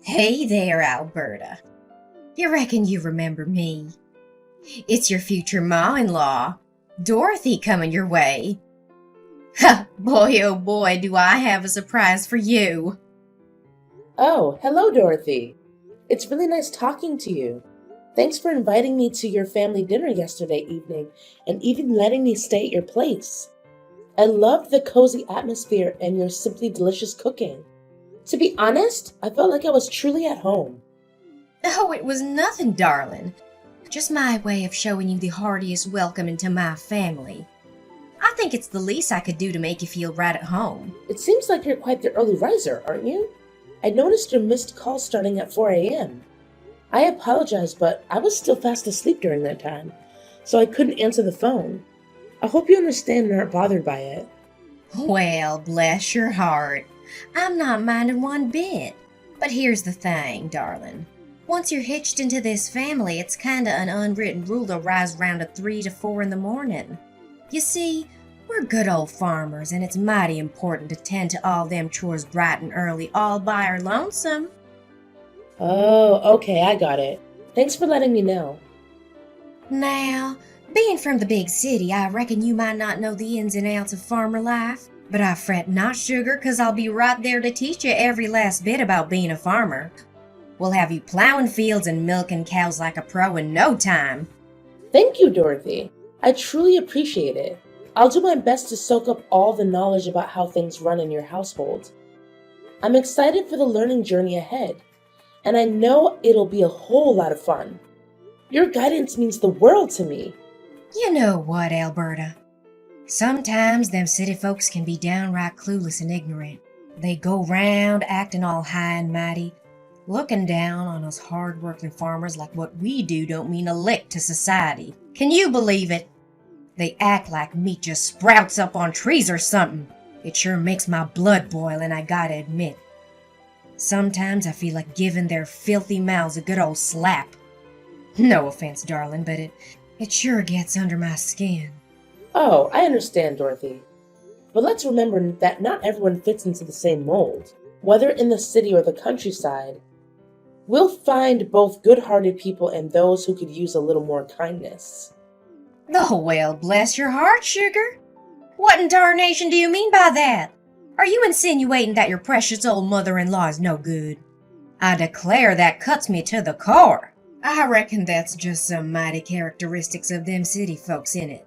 Hey there, Alberta. You reckon you remember me? It's your future ma-in-law, Dorothy, coming your way. Ha! Boy, oh boy, do I have a surprise for you. Oh, hello, Dorothy. It's really nice talking to you. Thanks for inviting me to your family dinner yesterday evening and even letting me stay at your place. I loved the cozy atmosphere and your simply delicious cooking. To be honest, I felt like I was truly at home. Oh, it was nothing, darling. Just my way of showing you the heartiest welcome into my family. I think it's the least I could do to make you feel right at home. It seems like you're quite the early riser, aren't you? I noticed your missed call starting at 4 a.m. I apologize, but I was still fast asleep during that time, so I couldn't answer the phone. I hope you understand and aren't bothered by it. Well, bless your heart. I'm not minding one bit. But here's the thing, darling. Once you're hitched into this family, it's kinda an unwritten rule to rise round at 3 to 4 in the morning. You see, we're good old farmers, and it's mighty important to tend to all them chores bright and early all by our lonesome. Oh, okay, I got it. Thanks for letting me know. Now, being from the big city, I reckon you might not know the ins and outs of farmer life. But I fret not, sugar, 'cause I'll be right there to teach you every last bit about being a farmer. We'll have you plowing fields and milking cows like a pro in no time. Thank you, Dorothy. I truly appreciate it. I'll do my best to soak up all the knowledge about how things run in your household. I'm excited for the learning journey ahead, and I know it'll be a whole lot of fun. Your guidance means the world to me. You know what, Alberta? Sometimes them city folks can be downright clueless and ignorant. They go round acting all high and mighty, looking down on us hard-working farmers like what we do don't mean a lick to society. Can you believe it? They act like meat just sprouts up on trees or something. It sure makes my blood boil, and I gotta admit, sometimes I feel like giving their filthy mouths a good old slap. No offense, darling, but it sure gets under my skin. Oh, I understand, Dorothy. But let's remember that not everyone fits into the same mold. Whether in the city or the countryside, we'll find both good-hearted people and those who could use a little more kindness. Oh, well, bless your heart, sugar. What in tarnation do you mean by that? Are you insinuating that your precious old mother-in-law is no good? I declare that cuts me to the core. I reckon that's just some mighty characteristics of them city folks, innit?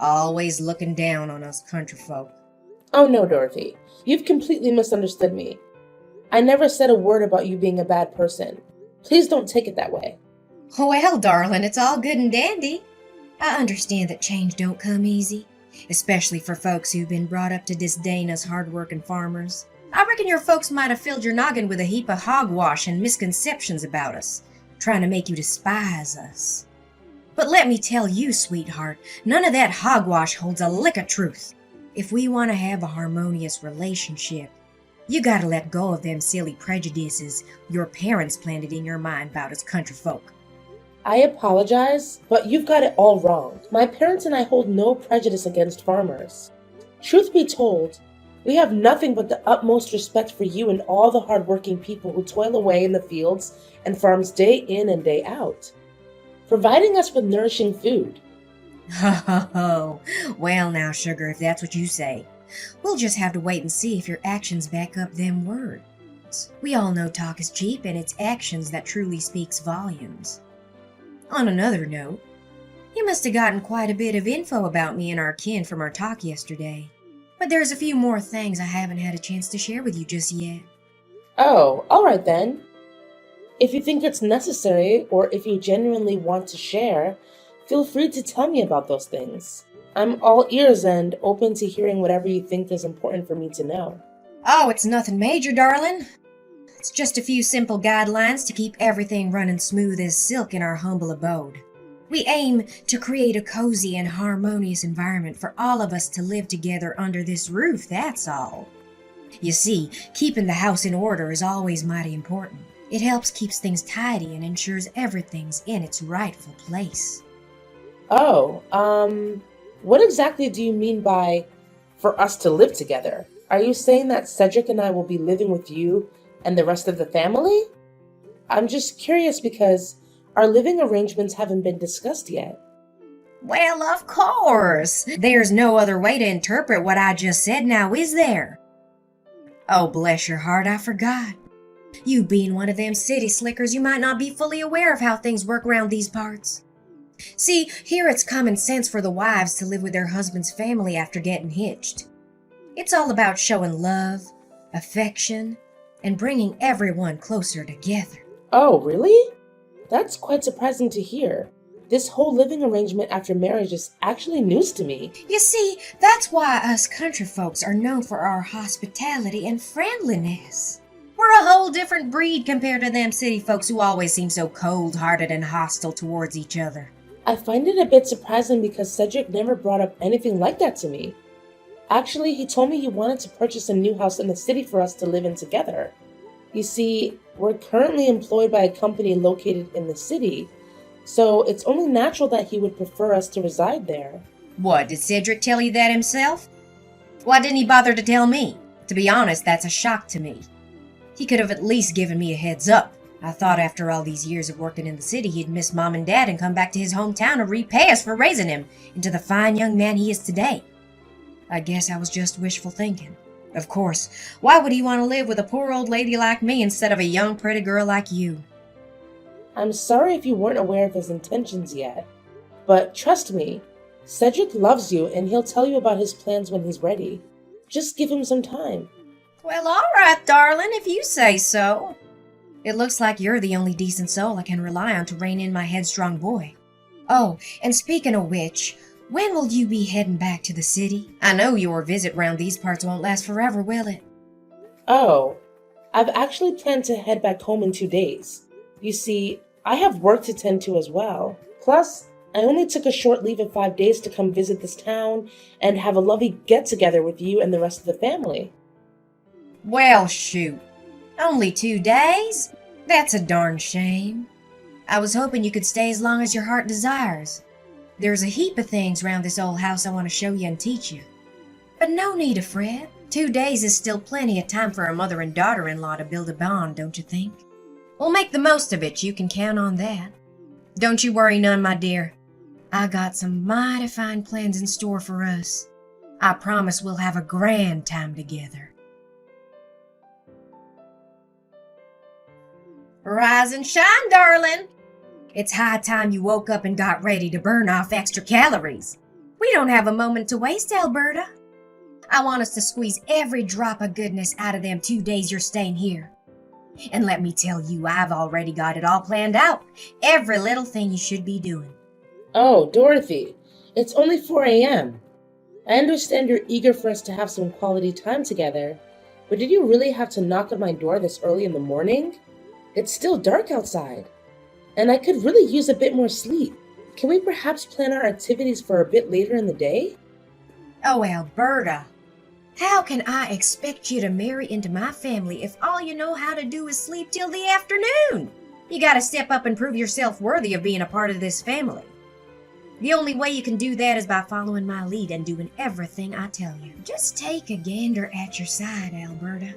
Always looking down on us country folk. Oh no, Dorothy. You've completely misunderstood me. I never said a word about you being a bad person. Please don't take it that way. Well, darling, it's all good and dandy. I understand that change don't come easy, especially for folks who've been brought up to disdain us hard-working farmers. I reckon your folks might have filled your noggin with a heap of hogwash and misconceptions about us, trying to make you despise us. But let me tell you, sweetheart, none of that hogwash holds a lick of truth. If we want to have a harmonious relationship, you gotta let go of them silly prejudices your parents planted in your mind about us country folk. I apologize, but you've got it all wrong. My parents and I hold no prejudice against farmers. Truth be told, we have nothing but the utmost respect for you and all the hardworking people who toil away in the fields and farms day in and day out, providing us with nourishing food. Ho ho ho. Well now, sugar, if that's what you say. We'll just have to wait and see if your actions back up them words. We all know talk is cheap, and it's actions that truly speaks volumes. On another note, you must have gotten quite a bit of info about me and our kin from our talk yesterday. But there's a few more things I haven't had a chance to share with you just yet. Oh, alright then. If you think it's necessary, or if you genuinely want to share, feel free to tell me about those things. I'm all ears and open to hearing whatever you think is important for me to know. Oh, it's nothing major, darling. It's just a few simple guidelines to keep everything running smooth as silk in our humble abode. We aim to create a cozy and harmonious environment for all of us to live together under this roof, that's all. You see, keeping the house in order is always mighty important. It helps keeps things tidy and ensures everything's in its rightful place. Oh, what exactly do you mean by for us to live together? Are you saying that Cedric and I will be living with you and the rest of the family? I'm just curious because our living arrangements haven't been discussed yet. Well, of course. There's no other way to interpret what I just said now, is there? Oh, bless your heart, I forgot. You being one of them city slickers, you might not be fully aware of how things work around these parts. See, here it's common sense for the wives to live with their husband's family after getting hitched. It's all about showing love, affection, and bringing everyone closer together. Oh, really? That's quite surprising to hear. This whole living arrangement after marriage is actually news to me. You see, that's why us country folks are known for our hospitality and friendliness. We're a whole different breed compared to them city folks who always seem so cold-hearted and hostile towards each other. I find it a bit surprising because Cedric never brought up anything like that to me. Actually, he told me he wanted to purchase a new house in the city for us to live in together. You see, we're currently employed by a company located in the city, so it's only natural that he would prefer us to reside there. What, did Cedric tell you that himself? Why didn't he bother to tell me? To be honest, that's a shock to me. He could have at least given me a heads up. I thought after all these years of working in the city, he'd miss Mom and Dad and come back to his hometown and repay us for raising him into the fine young man he is today. I guess I was just wishful thinking. Of course, why would he want to live with a poor old lady like me instead of a young pretty girl like you? I'm sorry if you weren't aware of his intentions yet, but trust me, Cedric loves you and he'll tell you about his plans when he's ready. Just give him some time. Well, all right, darling, if you say so. It looks like you're the only decent soul I can rely on to rein in my headstrong boy. Oh, and speaking of which, when will you be heading back to the city? I know your visit round these parts won't last forever, will it? Oh, I've actually planned to head back home in 2 days. You see, I have work to tend to as well. Plus, I only took a short leave of 5 days to come visit this town and have a lovely get-together with you and the rest of the family. Well, shoot. Only 2 days? That's a darn shame. I was hoping you could stay as long as your heart desires. There's a heap of things round this old house I want to show you and teach you. But no need to fret. 2 days is still plenty of time for a mother and daughter-in-law to build a bond, don't you think? We'll make the most of it, you can count on that. Don't you worry none, my dear. I got some mighty fine plans in store for us. I promise we'll have a grand time together. Rise and shine, darling. It's high time you woke up and got ready to burn off extra calories. We don't have a moment to waste, Alberta. I want us to squeeze every drop of goodness out of them 2 days you're staying here. And let me tell you, I've already got it all planned out. Every little thing you should be doing. Oh, Dorothy, it's only 4 a.m. I understand you're eager for us to have some quality time together, but did you really have to knock on my door this early in the morning? It's still dark outside, and I could really use a bit more sleep. Can we perhaps plan our activities for a bit later in the day? Oh, Alberta, how can I expect you to marry into my family if all you know how to do is sleep till the afternoon? You gotta step up and prove yourself worthy of being a part of this family. The only way you can do that is by following my lead and doing everything I tell you. Just take a gander at your side, Alberta.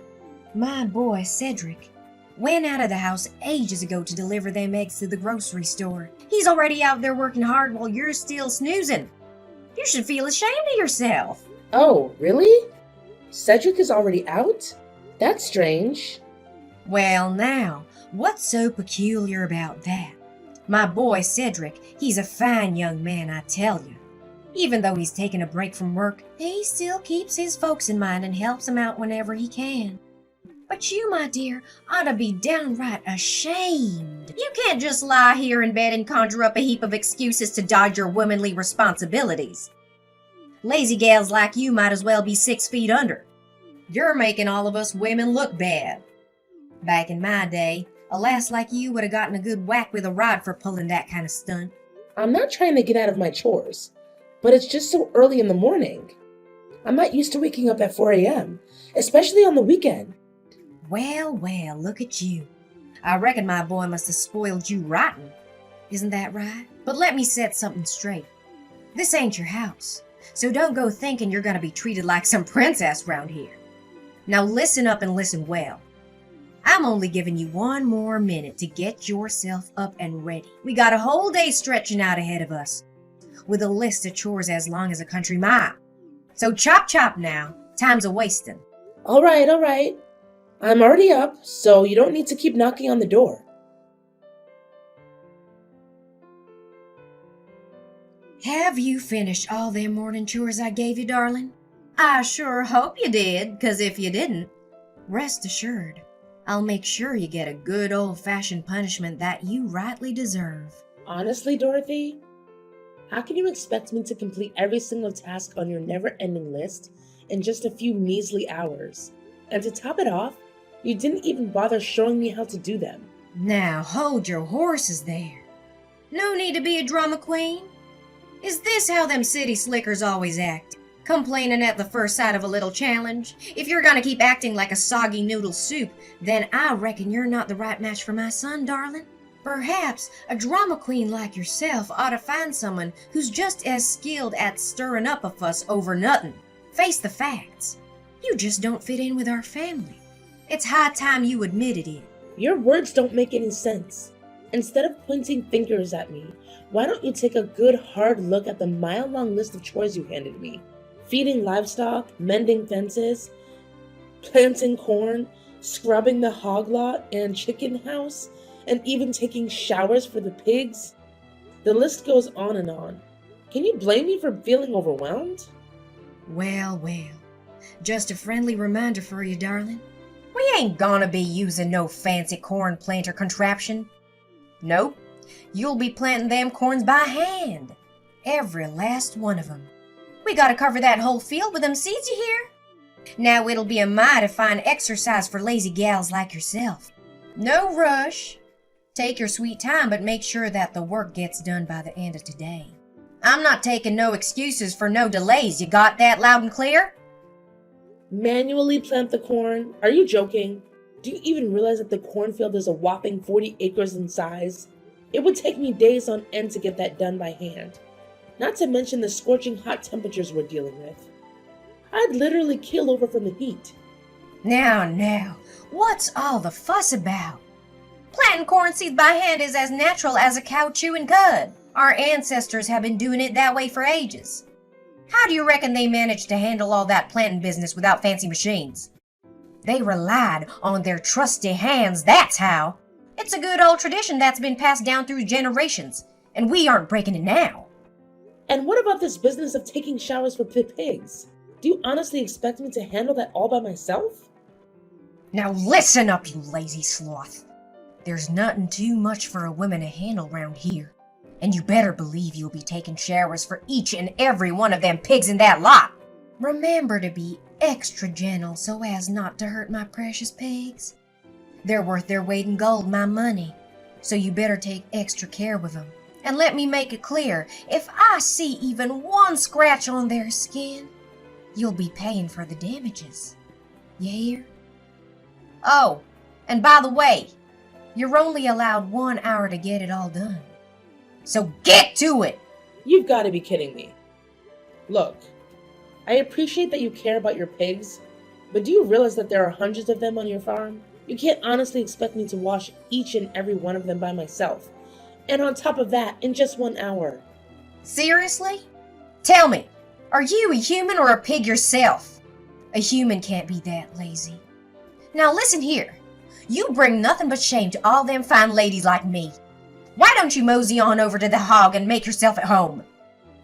My boy, Cedric, went out of the house ages ago to deliver them eggs to the grocery store. He's already out there working hard while you're still snoozing. You should feel ashamed of yourself. Oh, really? Cedric is already out? That's strange. Well now, what's so peculiar about that? My boy Cedric, he's a fine young man, I tell you. Even though he's taken a break from work, he still keeps his folks in mind and helps them out whenever he can. But you, my dear, ought to be downright ashamed. You can't just lie here in bed and conjure up a heap of excuses to dodge your womanly responsibilities. Lazy gals like you might as well be 6 feet under. You're making all of us women look bad. Back in my day, a lass like you would have gotten a good whack with a rod for pulling that kind of stunt. I'm not trying to get out of my chores, but it's just so early in the morning. I'm not used to waking up at 4 a.m., especially on the weekend. Well, look at you. I reckon my boy must have spoiled you rotten. Isn't that right? But let me set something straight. This ain't your house, so don't go thinking you're gonna be treated like some princess round here. Now listen up and listen well. I'm only giving you one more minute to get yourself up and ready. We got a whole day stretching out ahead of us, with a list of chores as long as a country mile. So chop chop now, time's a wasting. All right. I'm already up, so you don't need to keep knocking on the door. Have you finished all them morning chores I gave you, darling? I sure hope you did, 'cause if you didn't, rest assured, I'll make sure you get a good old-fashioned punishment that you rightly deserve. Honestly, Dorothy, how can you expect me to complete every single task on your never-ending list in just a few measly hours? And to top it off, you didn't even bother showing me how to do them. Now hold your horses there. No need to be a drama queen. Is this how them city slickers always act? Complaining at the first sight of a little challenge? If you're gonna keep acting like a soggy noodle soup, then I reckon you're not the right match for my son, darling. Perhaps a drama queen like yourself ought to find someone who's just as skilled at stirring up a fuss over nothing. Face the facts. You just don't fit in with our family. It's high time you admitted it. Your words don't make any sense. Instead of pointing fingers at me, why don't you take a good hard look at the mile-long list of chores you handed me? Feeding livestock, mending fences, planting corn, scrubbing the hog lot and chicken house, and even taking showers for the pigs. The list goes on and on. Can you blame me for feeling overwhelmed? Well, just a friendly reminder for you, darling. We ain't gonna be using no fancy corn planter contraption. Nope, you'll be planting them corns by hand. Every last one of them. We gotta cover that whole field with them seeds, you hear? Now it'll be a mighty fine exercise for lazy gals like yourself. No rush. Take your sweet time, but make sure that the work gets done by the end of today. I'm not taking no excuses for no delays. You got that loud and clear? Manually plant the corn? Are you joking? Do you even realize that the cornfield is a whopping 40 acres in size? It would take me days on end to get that done by hand. Not to mention the scorching hot temperatures we're dealing with. I'd literally kill over from the heat. Now, what's all the fuss about? Planting corn seeds by hand is as natural as a cow chewing cud. Our ancestors have been doing it that way for ages. How do you reckon they managed to handle all that planting business without fancy machines? They relied on their trusty hands, that's how. It's a good old tradition that's been passed down through generations, and we aren't breaking it now. And what about this business of taking showers for pigs? Do you honestly expect me to handle that all by myself? Now listen up, you lazy sloth. There's nothing too much for a woman to handle round here. And you better believe you'll be taking showers for each and every one of them pigs in that lot. Remember to be extra gentle so as not to hurt my precious pigs. They're worth their weight in gold, my money. So you better take extra care with them. And let me make it clear, if I see even one scratch on their skin, you'll be paying for the damages. You hear? Oh, and by the way, you're only allowed 1 hour to get it all done. So get to it! You've got to be kidding me. Look, I appreciate that you care about your pigs, but do you realize that there are hundreds of them on your farm? You can't honestly expect me to wash each and every one of them by myself. And on top of that, in just 1 hour. Seriously? Tell me, are you a human or a pig yourself? A human can't be that lazy. Now listen here. You bring nothing but shame to all them fine ladies like me. Why don't you mosey on over to the hog and make yourself at home?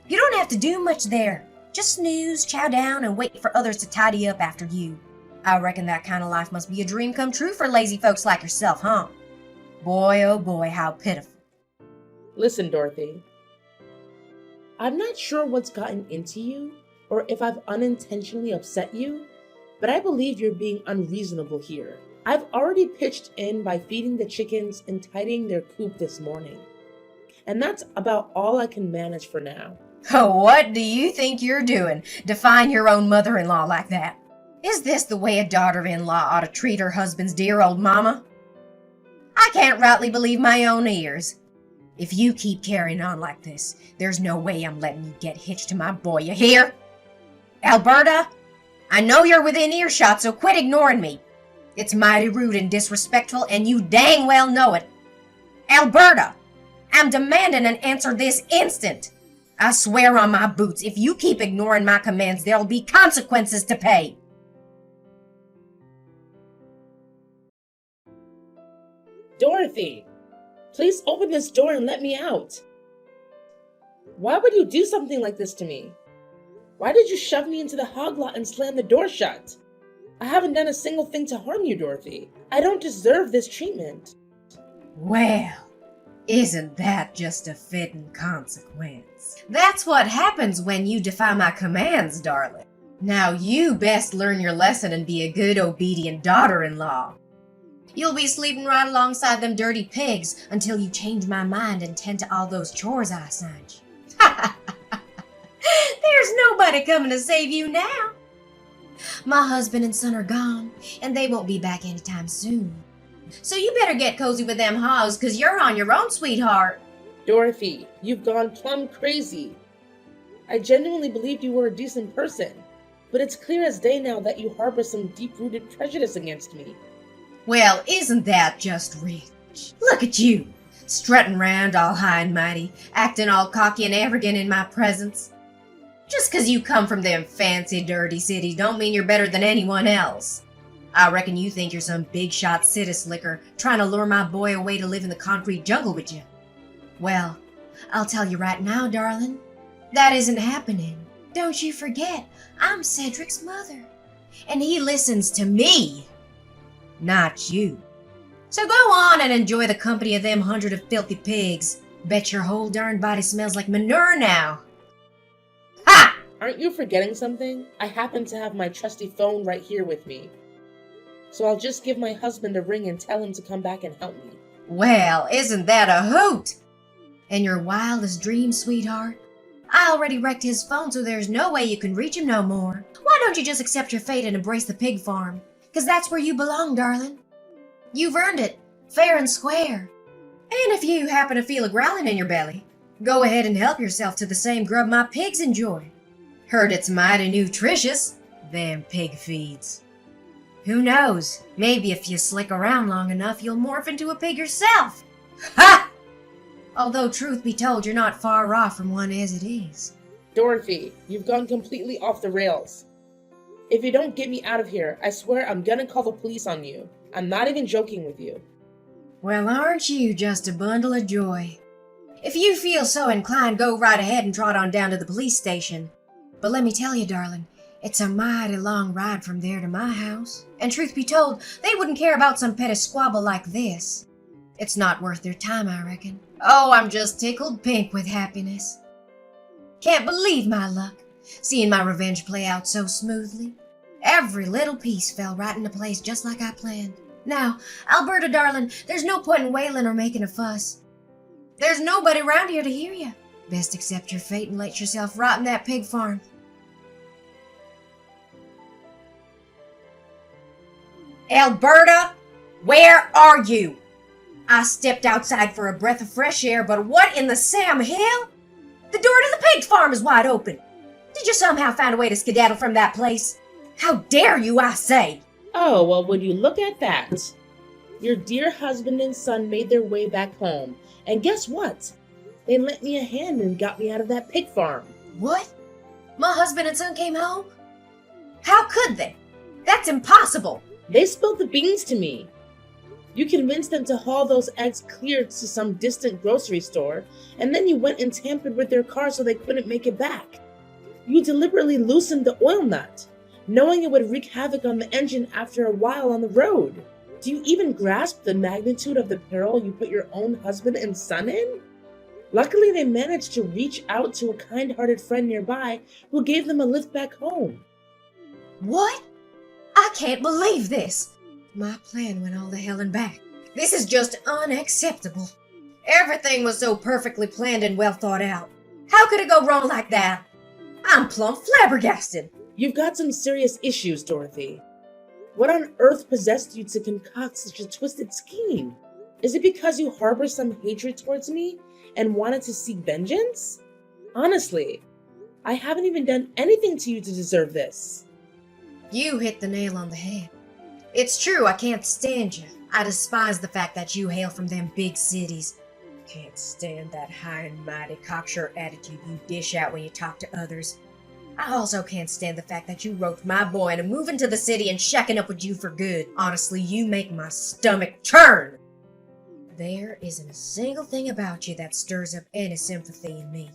You don't have to do much there. Just snooze, chow down, and wait for others to tidy up after you. I reckon that kind of life must be a dream come true for lazy folks like yourself, huh? Boy, oh boy, how pitiful. Listen, Dorothy. I'm not sure what's gotten into you, or if I've unintentionally upset you, but I believe you're being unreasonable here. I've already pitched in by feeding the chickens and tidying their coop this morning. And that's about all I can manage for now. Oh, what do you think you're doing, defying your own mother-in-law like that? Is this the way a daughter-in-law ought to treat her husband's dear old mama? I can't rightly believe my own ears. If you keep carrying on like this, there's no way I'm letting you get hitched to my boy, you hear? Alberta, I know you're within earshot, so quit ignoring me. It's mighty rude and disrespectful, and you dang well know it. Alberta, I'm demanding an answer this instant. I swear on my boots, if you keep ignoring my commands, there'll be consequences to pay. Dorothy, please open this door and let me out. Why would you do something like this to me? Why did you shove me into the hog lot and slam the door shut? I haven't done a single thing to harm you, Dorothy. I don't deserve this treatment. Well, isn't that just a fitting consequence? That's what happens when you defy my commands, darling. Now you best learn your lesson and be a good, obedient daughter-in-law. You'll be sleeping right alongside them dirty pigs until you change my mind and tend to all those chores I assigned you. There's nobody coming to save you now. My husband and son are gone, and they won't be back anytime soon. So you better get cozy with them hogs, 'cause you're on your own, sweetheart. Dorothy, you've gone plumb crazy. I genuinely believed you were a decent person, but it's clear as day now that you harbor some deep-rooted prejudice against me. Well, isn't that just rich? Look at you, strutting round all high and mighty, acting all cocky and arrogant in my presence. Just 'cause you come from them fancy, dirty cities don't mean you're better than anyone else. I reckon you think you're some big-shot city slicker trying to lure my boy away to live in the concrete jungle with you. Well, I'll tell you right now, darling, that isn't happening. Don't you forget, I'm Cedric's mother, and he listens to me, not you. So go on and enjoy the company of them 100 of filthy pigs. Bet your whole darn body smells like manure now. Ha! Aren't you forgetting something? I happen to have my trusty phone right here with me. So I'll just give my husband a ring and tell him to come back and help me. Well, isn't that a hoot? In your wildest dreams, sweetheart? I already wrecked his phone, so there's no way you can reach him no more. Why don't you just accept your fate and embrace the pig farm? 'Cause that's where you belong, darling. You've earned it, fair and square. And if you happen to feel a growling in your belly, go ahead and help yourself to the same grub my pigs enjoy. Heard it's mighty nutritious, them pig feeds. Who knows, maybe if you slick around long enough, you'll morph into a pig yourself. Ha! Although truth be told, you're not far off from one as it is. Dorothy, you've gone completely off the rails. If you don't get me out of here, I swear I'm gonna call the police on you. I'm not even joking with you. Well, aren't you just a bundle of joy? If you feel so inclined, go right ahead and trot on down to the police station. But let me tell you, darling, it's a mighty long ride from there to my house. And truth be told, they wouldn't care about some petty squabble like this. It's not worth their time, I reckon. Oh, I'm just tickled pink with happiness. Can't believe my luck, seeing my revenge play out so smoothly. Every little piece fell right into place just like I planned. Now, Alberta, darling, there's no point in wailing or making a fuss. There's nobody around here to hear you. Best accept your fate and let yourself rot in that pig farm. Alberta, where are you? I stepped outside for a breath of fresh air, but what in the Sam Hill? The door to the pig farm is wide open. Did you somehow find a way to skedaddle from that place? How dare you, I say? Oh, well, would you look at that? Your dear husband and son made their way back home. And guess what? They lent me a hand and got me out of that pig farm. What? My husband and son came home? How could they? That's impossible. They spilled the beans to me. You convinced them to haul those eggs clear to some distant grocery store, and then you went and tampered with their car so they couldn't make it back. You deliberately loosened the oil nut, knowing it would wreak havoc on the engine after a while on the road. Do you even grasp the magnitude of the peril you put your own husband and son in? Luckily, they managed to reach out to a kind-hearted friend nearby who gave them a lift back home. What? I can't believe this. My plan went all to hell and back. This is just unacceptable. Everything was so perfectly planned and well thought out. How could it go wrong like that? I'm plumb flabbergasted. You've got some serious issues, Dorothy. What on earth possessed you to concoct such a twisted scheme? Is it because you harbor some hatred towards me and wanted to seek vengeance? Honestly, I haven't even done anything to you to deserve this. You hit the nail on the head. It's true, I can't stand you. I despise the fact that you hail from them big cities. Can't stand that high and mighty cocksure attitude you dish out when you talk to others. I also can't stand the fact that you roped my boy into moving to the city and shacking up with you for good. Honestly, you make my stomach turn. There isn't a single thing about you that stirs up any sympathy in me.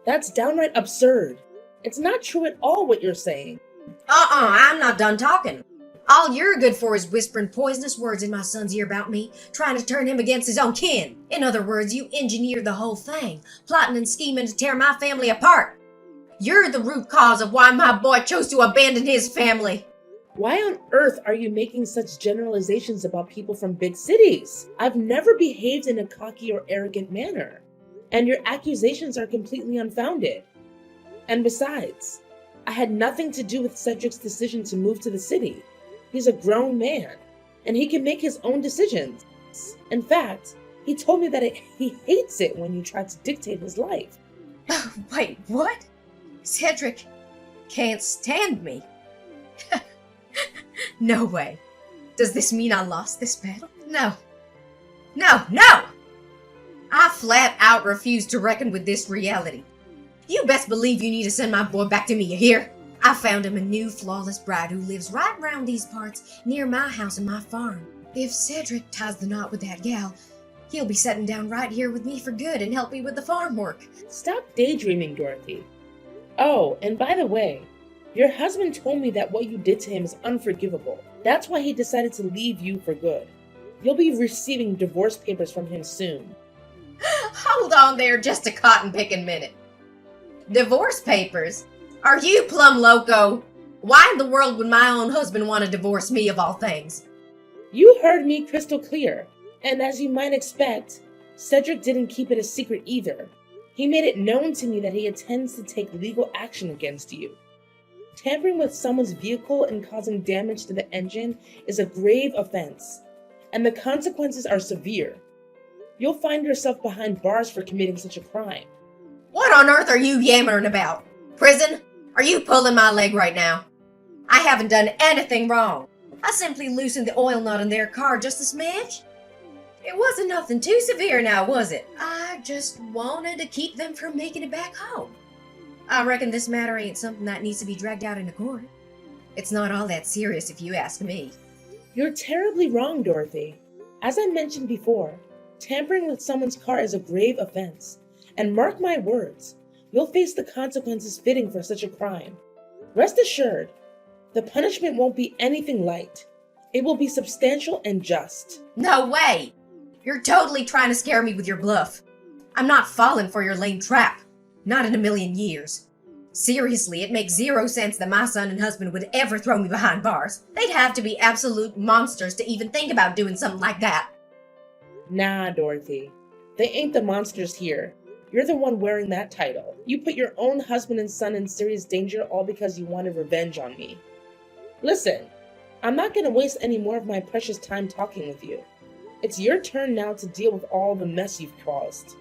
That's downright absurd. It's not true at all what you're saying. I'm not done talking. All you're good for is whispering poisonous words in my son's ear about me, trying to turn him against his own kin. In other words, you engineered the whole thing, plotting and scheming to tear my family apart. You're the root cause of why my boy chose to abandon his family. Why on earth are you making such generalizations about people from big cities? I've never behaved in a cocky or arrogant manner, and your accusations are completely unfounded. And besides, I had nothing to do with Cedric's decision to move to the city. He's a grown man, and he can make his own decisions. In fact, he told me that he hates it when you try to dictate his life. Wait, what? Cedric can't stand me. No way. Does this mean I lost this battle? No. I flat out refuse to reckon with this reality. You best believe you need to send my boy back to me, you hear? I found him a new flawless bride who lives right around these parts, near my house and my farm. If Cedric ties the knot with that gal, he'll be settling down right here with me for good and help me with the farm work. Stop daydreaming, Dorothy. Oh, and by the way, your husband told me that what you did to him is unforgivable. That's why he decided to leave you for good. You'll be receiving divorce papers from him soon. Hold on there just a cotton-picking minute. Divorce papers? Are you plumb loco? Why in the world would my own husband want to divorce me of all things? You heard me crystal clear, and as you might expect, Cedric didn't keep it a secret either. He made it known to me that he intends to take legal action against you. Tampering with someone's vehicle and causing damage to the engine is a grave offense, and the consequences are severe. You'll find yourself behind bars for committing such a crime. What on earth are you yammering about? Prison? Are you pulling my leg right now? I haven't done anything wrong. I simply loosened the oil nut in their car just a smidge. It wasn't nothing too severe now, was it? I just wanted to keep them from making it back home. I reckon this matter ain't something that needs to be dragged out into court. It's not all that serious if you ask me. You're terribly wrong, Dorothy. As I mentioned before, tampering with someone's car is a grave offense. And mark my words, you'll face the consequences fitting for such a crime. Rest assured, the punishment won't be anything light. It will be substantial and just. No way! You're totally trying to scare me with your bluff. I'm not falling for your lame trap. Not in a million years. Seriously, it makes zero sense that my son and husband would ever throw me behind bars. They'd have to be absolute monsters to even think about doing something like that. Nah, Dorothy. They ain't the monsters here. You're the one wearing that title. You put your own husband and son in serious danger all because you wanted revenge on me. Listen, I'm not going to waste any more of my precious time talking with you. It's your turn now to deal with all the mess you've caused.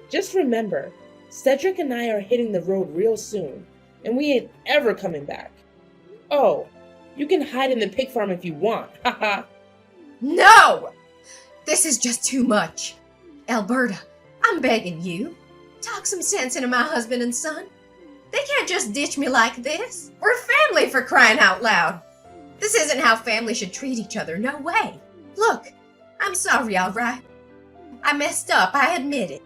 Just remember, Cedric and I are hitting the road real soon, and we ain't ever coming back. Oh, you can hide in the pig farm if you want, haha. No! This is just too much. Alberta, I'm begging you. Talk some sense into my husband and son. They can't just ditch me like this. We're family, for crying out loud. This isn't how family should treat each other, no way. Look, I'm sorry, all right. I messed up, I admit it.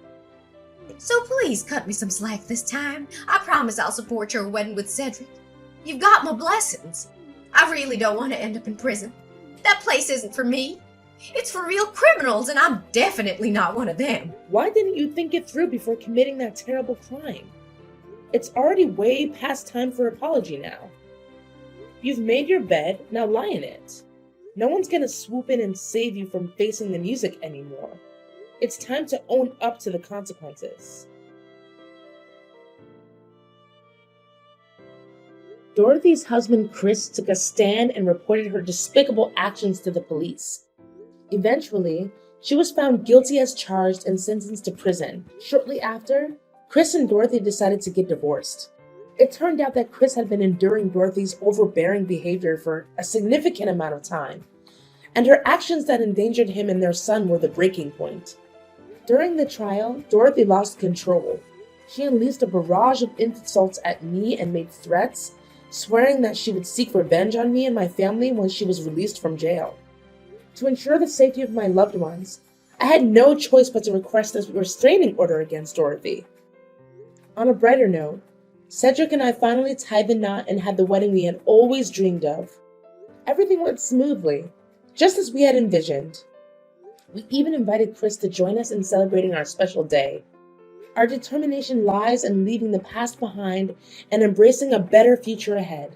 So please cut me some slack this time. I promise I'll support your wedding with Cedric. You've got my blessings. I really don't want to end up in prison. That place isn't for me. It's for real criminals, and I'm definitely not one of them. Why didn't you think it through before committing that terrible crime? It's already way past time for apology now. You've made your bed, now lie in it. No one's gonna swoop in and save you from facing the music anymore. It's time to own up to the consequences. Dorothy's husband Chris took a stand and reported her despicable actions to the police. Eventually, she was found guilty as charged and sentenced to prison. Shortly after, Chris and Dorothy decided to get divorced. It turned out that Chris had been enduring Dorothy's overbearing behavior for a significant amount of time, and her actions that endangered him and their son were the breaking point. During the trial, Dorothy lost control. She unleashed a barrage of insults at me and made threats, swearing that she would seek revenge on me and my family when she was released from jail. To ensure the safety of my loved ones, I had no choice but to request a restraining order against Dorothy. On a brighter note, Cedric and I finally tied the knot and had the wedding we had always dreamed of. Everything went smoothly, just as we had envisioned. We even invited Chris to join us in celebrating our special day. Our determination lies in leaving the past behind and embracing a better future ahead.